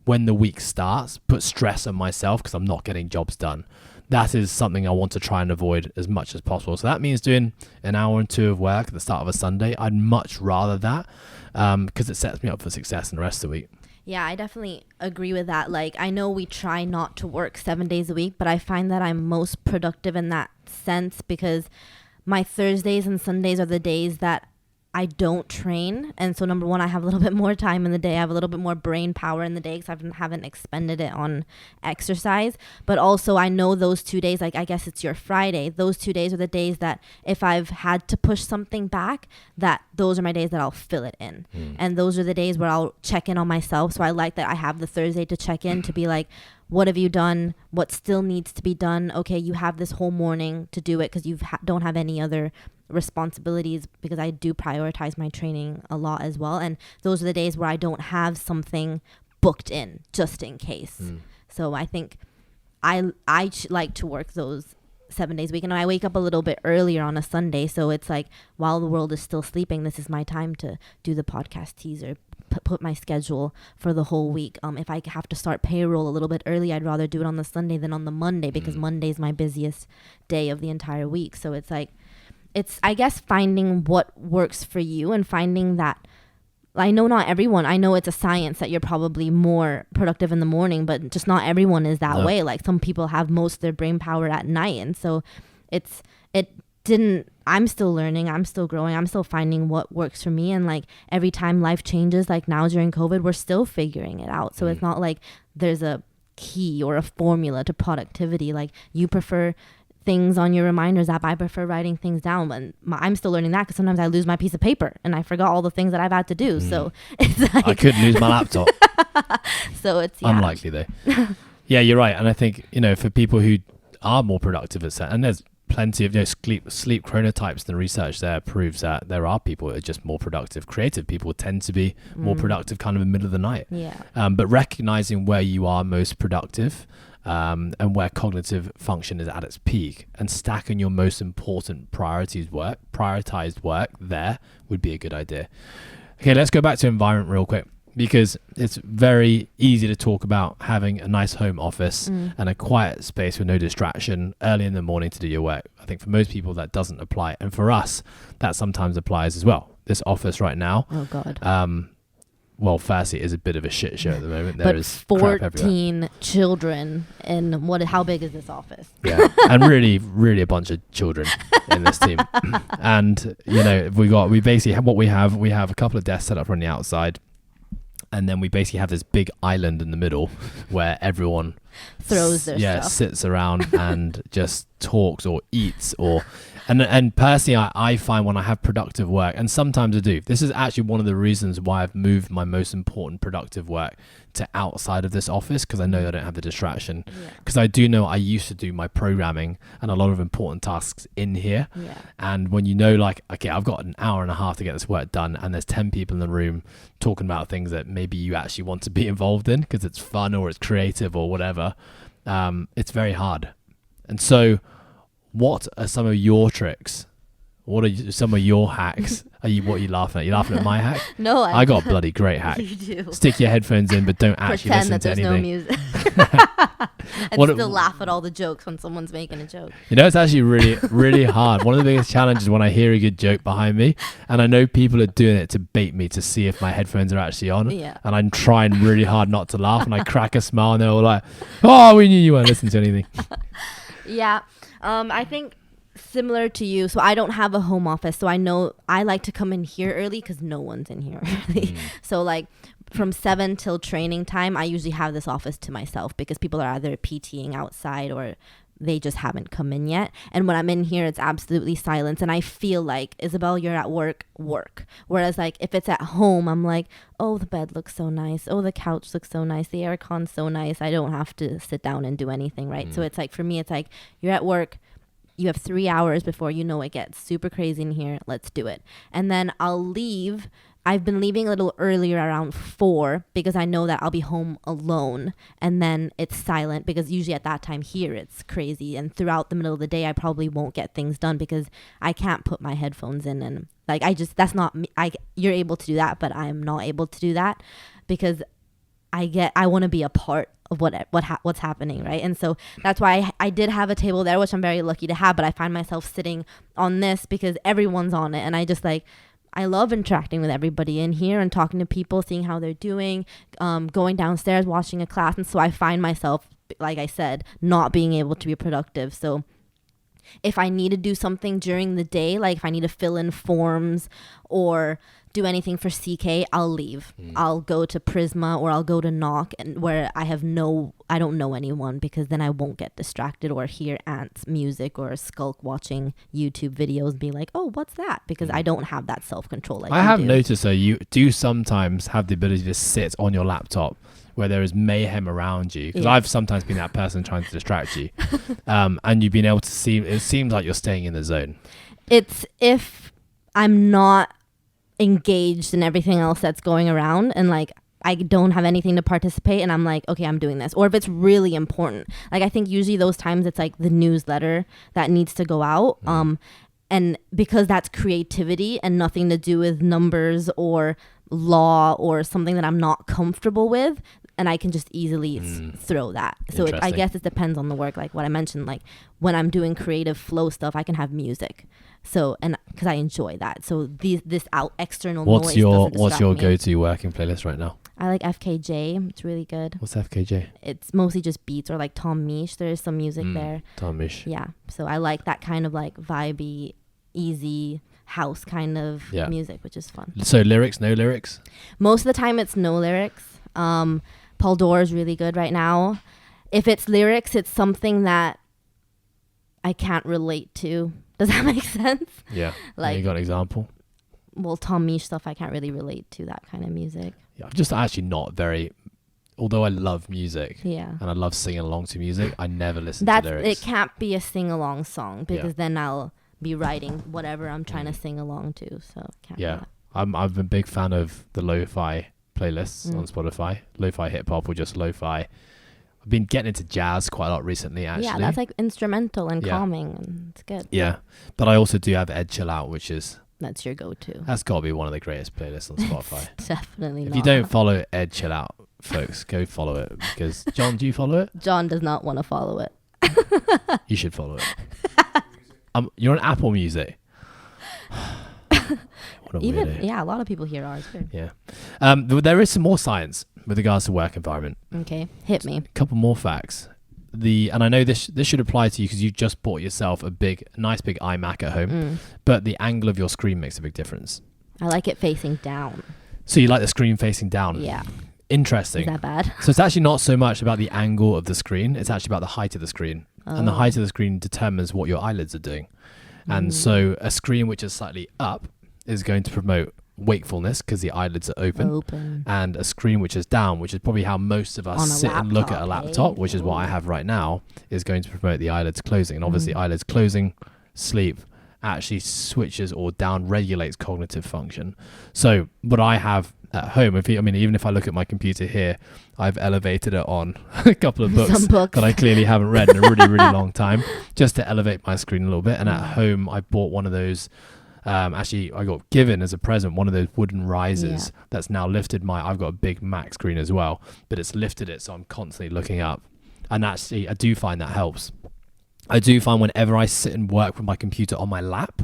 when the week starts, put stress on myself because I'm not getting jobs done. That is something I want to try and avoid as much as possible. So that means doing an hour and two of work at the start of a Sunday. I'd much rather that because it sets me up for success in the rest of the week. Yeah, I definitely agree with that. Like, I know we try not to work 7 days a week, but I find that I'm most productive in that sense because my Thursdays and Sundays are the days that I don't train. And so number one, I have a little bit more time in the day. I have a little bit more brain power in the day because I haven't expended it on exercise. But also I know those 2 days, like I guess it's your Friday, those 2 days are the days that if I've had to push something back, that those are my days that I'll fill it in. And those are the days where I'll check in on myself. So I like that I have the Thursday to check in to be like, what have you done? What still needs to be done? Okay, you have this whole morning to do it because you don't have any other responsibilities, because I do prioritize my training a lot as well. And those are the days where I don't have something booked in just in case. So I think I like to work those 7 days a week, and I wake up a little bit earlier on a Sunday. So it's like while the world is still sleeping, this is my time to do the podcast teaser, put my schedule for the whole week. If I have to start payroll a little bit early, I'd rather do it on the Sunday than on the Monday because Monday is my busiest day of the entire week. So it's like, I guess, finding what works for you and finding that. I know not everyone, I know it's a science that you're probably more productive in the morning, but just not everyone is that way. Like some people have most of their brain power at night. And so I'm still learning, I'm still growing, I'm still finding what works for me. And like every time life changes, like now during COVID, we're still figuring it out. So it's not like there's a key or a formula to productivity. Like you prefer things on your reminders app, I prefer writing things down, but I'm still learning that because sometimes I lose my piece of paper and I forgot all the things that I've had to do. So it's like I could lose my laptop. So it's unlikely though. Yeah, you're right. And I think, for people who are more productive at set, and there's plenty of sleep chronotypes, the research there proves that there are people that are just more productive. Creative people tend to be more productive kind of in the middle of the night. But recognizing where you are most productive and where cognitive function is at its peak, and stacking your most important prioritized work there would be a good idea. Okay, let's go back to environment real quick, because it's very easy to talk about having a nice home office and a quiet space with no distraction early in the morning to do your work. I think for most people that doesn't apply, and for us that sometimes applies as well. This office right now, oh god, well, firstly, it is a bit of a shit show at the moment. There is 14 children, and how big is this office? Yeah, and really, really a bunch of children in this team. And we basically have we have a couple of desks set up on the outside, and then we basically have this big island in the middle where everyone throws their stuff. Sits around and just talks or eats And personally, I find when I have productive work, and sometimes I do, this is actually one of the reasons why I've moved my most important productive work to outside of this office, because I know I don't have the distraction. Because I do know I used to do my programming and a lot of important tasks in here. And when you know, like, okay, I've got an hour and a half to get this work done, and there's 10 people in the room talking about things that maybe you actually want to be involved in because it's fun or it's creative or whatever, it's very hard. And so what are some of your tricks? What are some of your hacks? What are you laughing at? You laughing at my hack? No, I got a bloody great hack. You do. Stick your headphones in, but don't actually Pretend listen that to there's anything. no music. And still laugh at all the jokes when someone's making a joke. You know, it's actually really, really hard. One of the biggest challenges when I hear a good joke behind me, and I know people are doing it to bait me to see if my headphones are actually on. Yeah. And I'm trying really hard not to laugh, and I crack a smile, and they're all like, "Oh, we knew you weren't listening to anything." Yeah. I think similar to you, so I don't have a home office, so I know I like to come in here early because no one's in here early. So like from 7 till training time, I usually have this office to myself because people are either PTing outside or they just haven't come in yet. And when I'm in here, it's absolutely silence, and I feel like, Isabel, you're at work. Whereas like if it's at home, I'm like, oh, the bed looks so nice, oh, the couch looks so nice, the aircon's so nice, I don't have to sit down and do anything, right? So it's like, for me, it's like, you're at work, you have 3 hours before you know it gets super crazy in here, let's do it. And then I'll leave. I've been leaving a little earlier, around 4, because I know that I'll be home alone, and then it's silent, because usually at that time here it's crazy, and throughout the middle of the day I probably won't get things done because I can't put my headphones in, and like that's not me. You're able to do that, but I'm not able to do that because I want to be a part of what's happening, right? And so that's why I did have a table there, which I'm very lucky to have, but I find myself sitting on this because everyone's on it, and I just like, I love interacting with everybody in here and talking to people, seeing how they're doing, going downstairs, watching a class. And so I find myself, like I said, not being able to be productive. So if I need to do something during the day, like if I need to fill in forms or do anything for CK, I'll leave. I'll go to Prisma or I'll go to Knock, and where I don't know anyone, because then I won't get distracted or hear Ant's music or Skulk watching YouTube videos and be like, oh, what's that? Because I don't have that self-control like I have noticed that you do sometimes have the ability to sit on your laptop where there is mayhem around you, because I've sometimes been that person trying to distract you, and you've been able to see, it seems like you're staying in the zone. It's if I'm not engaged in everything else that's going around, and like I don't have anything to participate, and I'm like, okay, I'm doing this. Or if it's really important, like I think usually those times it's like the newsletter that needs to go out, and because that's creativity and nothing to do with numbers or law or something that I'm not comfortable with, and I can just easily throw that. So I guess it depends on the work. Like what I mentioned, like when I'm doing creative flow stuff, I can have music. So, and because I enjoy that. So this external noise doesn't distract me. What's your go-to working playlist right now? I like FKJ. It's really good. What's FKJ? It's mostly just beats, or like Tom Misch. There is some music there. Tom Misch. Yeah. So I like that kind of like vibey, easy house kind of music, which is fun. So lyrics, no lyrics? Most of the time it's no lyrics. Paul Dor is really good right now. If it's lyrics, it's something that I can't relate to. Does that make sense? Yeah. Like, you got an example? Well, Tom Misch stuff, I can't really relate to that kind of music. Yeah, I'm just actually not very, although I love music, and I love singing along to music, I never listen to lyrics. It can't be a sing-along song, because then I'll be writing whatever I'm trying to sing along to. So can't be that. I'm a big fan of the lo-fi playlists on Spotify, lo-fi hip-hop or just lo-fi. I've been getting into jazz quite a lot recently, actually. Yeah, that's like instrumental and calming, and it's good. Yeah, but I also do have Ed Chill Out, which is... That's your go-to. That's got to be one of the greatest playlists on Spotify. Definitely not. If you don't follow Ed Chill Out, folks, go follow it. Because, John, do you follow it? John does not want to follow it. You should follow it. You're on Apple Music. What a weirdo. Yeah, a lot of people here are. It's weird. Yeah. There is some more science with regards to work environment. Okay, hit me. A couple more facts. And I know this should apply to you because you just bought yourself a nice big iMac at home, but the angle of your screen makes a big difference. I like it facing down. So you like the screen facing down? Yeah. Interesting. Is that bad? So it's actually not so much about the angle of the screen, it's actually about the height of the screen. And the height of the screen determines what your eyelids are doing. And so a screen which is slightly up is going to promote wakefulness because the eyelids are open. And a screen which is down, which is probably how most of us sit and look at a laptop, which is what I have right now, is going to promote the eyelids closing. And obviously eyelids closing, sleep actually switches or down regulates cognitive function. So what I have at home, even if I look at my computer here, I've elevated it on a couple of books that I clearly haven't read in a really, really long time, just to elevate my screen a little bit. And at home, I bought one of those. Actually, I got given as a present one of those wooden risers that's now lifted I've got a big Mac screen as well, but it's lifted it so I'm constantly looking up. And actually, I do find that helps. I do find whenever I sit and work with my computer on my lap,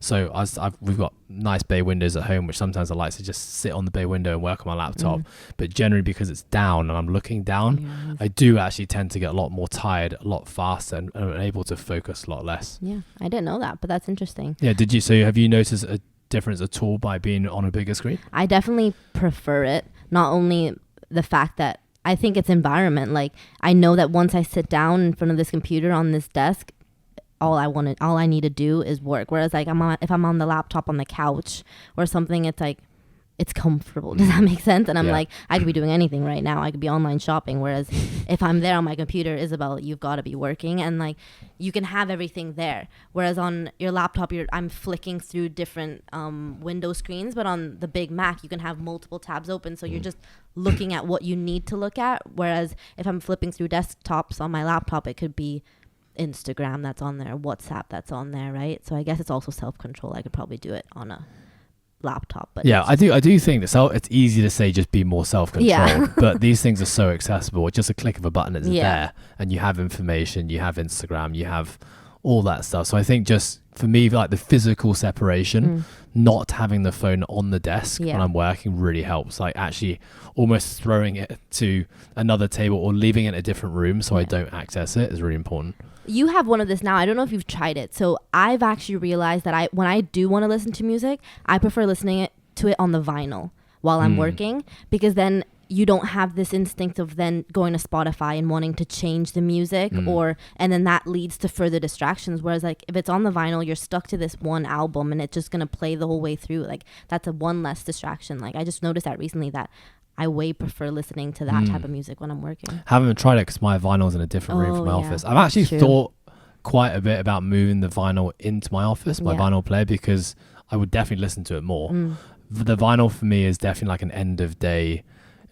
so we've got nice bay windows at home, which sometimes I like to just sit on the bay window and work on my laptop. But generally, because it's down and I'm looking down, I do actually tend to get a lot more tired, a lot faster, and able to focus a lot less. Yeah, I didn't know that, but that's interesting. Yeah, did you? So have you noticed a difference at all by being on a bigger screen? I definitely prefer it. Not only the fact that I think it's environment. Like, I know that once I sit down in front of this computer on this desk, all I need to do is work. Whereas like if I'm on the laptop on the couch or something, it's like, it's comfortable. Does that make sense? And I'm like, I could be doing anything right now. I could be online shopping. Whereas if I'm there on my computer, Isabel, you've got to be working, and like you can have everything there. Whereas on your laptop, I'm flicking through different window screens, but on the big Mac, you can have multiple tabs open. So you're just looking at what you need to look at. Whereas if I'm flipping through desktops on my laptop, it could be Instagram that's on there, WhatsApp that's on there, right? So I guess it's also self-control. I could probably do it on a laptop, but I do think that it's easy to say just be more self-controlled, but these things are so accessible. It's just a click of a button, it's there, and you have information, you have Instagram, you have all that stuff. So I think just for me, like the physical separation, not having the phone on the desk when I'm working really helps. Like actually almost throwing it to another table or leaving it in a different room so I don't access it is really important. You have one of this now. I don't know if you've tried it. So I've actually realized that when I do want to listen to music, I prefer listening to it on the vinyl while I'm working, because then you don't have this instinct of then going to Spotify and wanting to change the music and then that leads to further distractions. Whereas like if it's on the vinyl, you're stuck to this one album and it's just going to play the whole way through. Like that's a one less distraction. Like I just noticed that recently, that I way prefer listening to that type of music when I'm working. Haven't tried it because my vinyl's in a different room from my office. I've actually thought quite a bit about moving the vinyl into my office, my vinyl player, because I would definitely listen to it more. The vinyl for me is definitely like an end of day,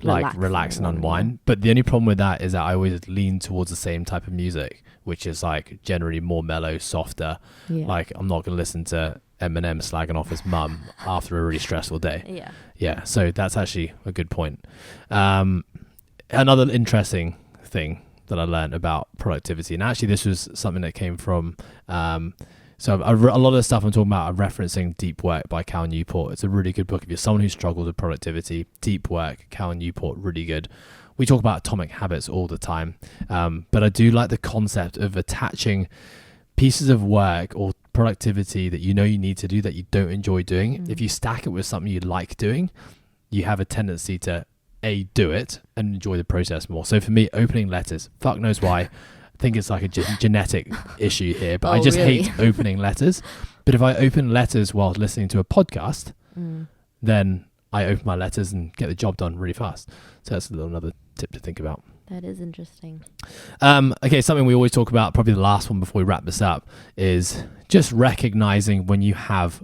like relax and unwind. But the only problem with that is that I always lean towards the same type of music, which is like generally more mellow, softer. Like I'm not going to listen to Eminem slagging off his mum after a really stressful day. So that's actually a good point. Another interesting thing that I learned about productivity, and actually this was something that came from so a lot of the stuff I'm talking about, I'm referencing Deep Work by Cal Newport. It's a really good book if you're someone who struggles with productivity. Deep Work, Cal Newport, really good. We talk about atomic habits all the time, but I do like the concept of attaching pieces of work or productivity that you know you need to do that you don't enjoy doing. If you stack it with something you like doing, you have a tendency to do it and enjoy the process more. So for me, opening letters, fuck knows why. I think it's like a genetic issue here, but I just hate opening letters. But if I open letters while listening to a podcast, then I open my letters and get the job done really fast. So that's another tip to think about. That is interesting. Okay, something we always talk about, probably the last one before we wrap this up, is just recognizing when you have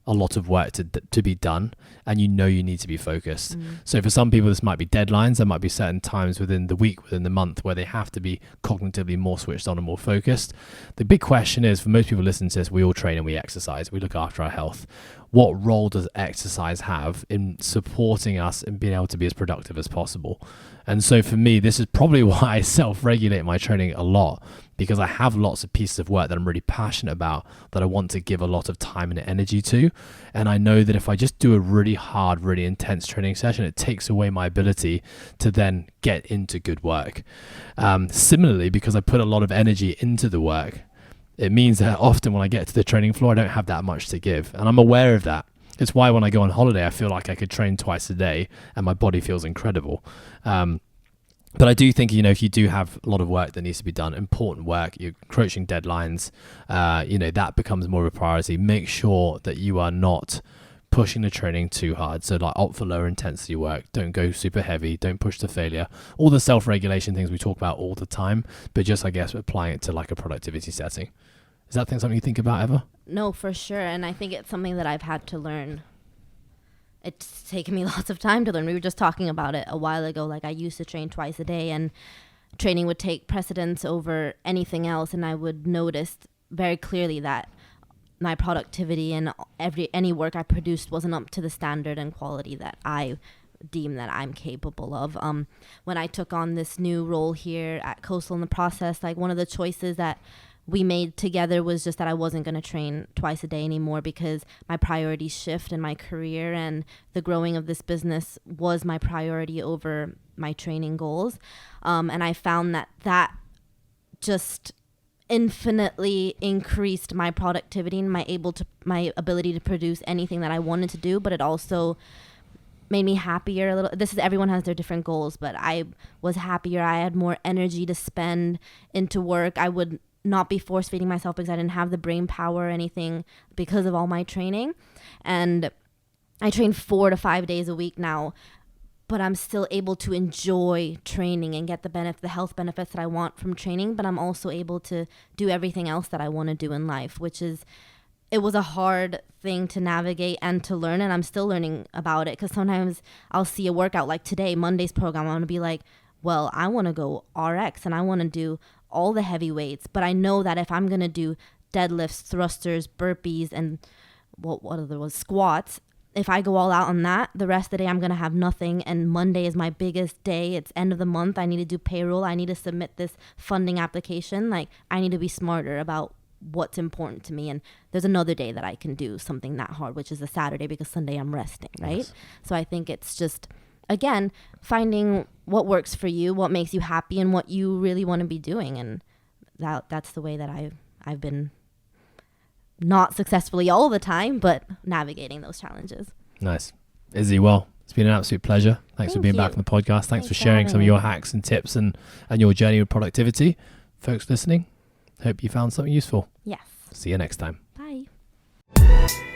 a lot of work to be done and you know you need to be focused. So for some people this might be deadlines. There might be certain times within the week, within the month, where they have to be cognitively more switched on and more focused. The big question is, for most people listening to this, we all train and we exercise, we look after our health. What role does exercise have in supporting us and being able to be as productive as possible? And so for me, this is probably why I self-regulate my training a lot, because I have lots of pieces of work that I'm really passionate about, that I want to give a lot of time and energy to. And I know that if I just do a really hard, really intense training session, it takes away my ability to then get into good work. Similarly, because I put a lot of energy into the work, it means that often when I get to the training floor, I don't have that much to give. And I'm aware of that. It's why when I go on holiday, I feel like I could train twice a day and my body feels incredible. But I do think, if you do have a lot of work that needs to be done, important work, you're approaching deadlines, that becomes more of a priority. Make sure that you are not pushing the training too hard. So like opt for lower intensity work. Don't go super heavy. Don't push to failure. All the self-regulation things we talk about all the time, but just, I guess, applying it to like a productivity setting. Is that something you think about ever? No, for sure. And I think it's something that I've had to learn. It's taken me lots of time to learn. We were just talking about it a while ago. Like I used to train twice a day and training would take precedence over anything else. And I would notice very clearly that my productivity and any work I produced wasn't up to the standard and quality that I deem that I'm capable of. When I took on this new role here at Coastal in the process, like one of the choices that we made together was just that I wasn't going to train twice a day anymore because my priorities shift in my career and the growing of this business was my priority over my training goals. And I found that just infinitely increased my productivity and my ability to produce anything that I wanted to do, but it also made me happier a little. Everyone has their different goals, but I was happier. I had more energy to spend into work. I would not be force feeding myself because I didn't have the brain power or anything because of all my training. And I train 4 to 5 days a week now, but I'm still able to enjoy training and get the health benefits that I want from training. But I'm also able to do everything else that I want to do in life, it was a hard thing to navigate and to learn. And I'm still learning about it because sometimes I'll see a workout like today, Monday's program. I want to be like, well, I want to go RX and I want to do all the heavy weights, but I know that if I'm going to do deadlifts, thrusters, burpees, and squats, if I go all out on that, the rest of the day I'm going to have nothing. And Monday is my biggest day. It's end of the month. I need to do payroll. I need to submit this funding application. Like I need to be smarter about what's important to me. And there's another day that I can do something that hard, which is a Saturday because Sunday I'm resting, right? Yes. So I think it's just, again, finding what works for you, what makes you happy, and what you really want to be doing. And that's the way that I've been not successfully all the time, but navigating those challenges. Nice. Izzy, well, it's been an absolute pleasure. Thanks for being back on the podcast. Thanks for sharing some of your hacks and tips and your journey with productivity. Folks listening, hope you found something useful. Yes. See you next time. Bye.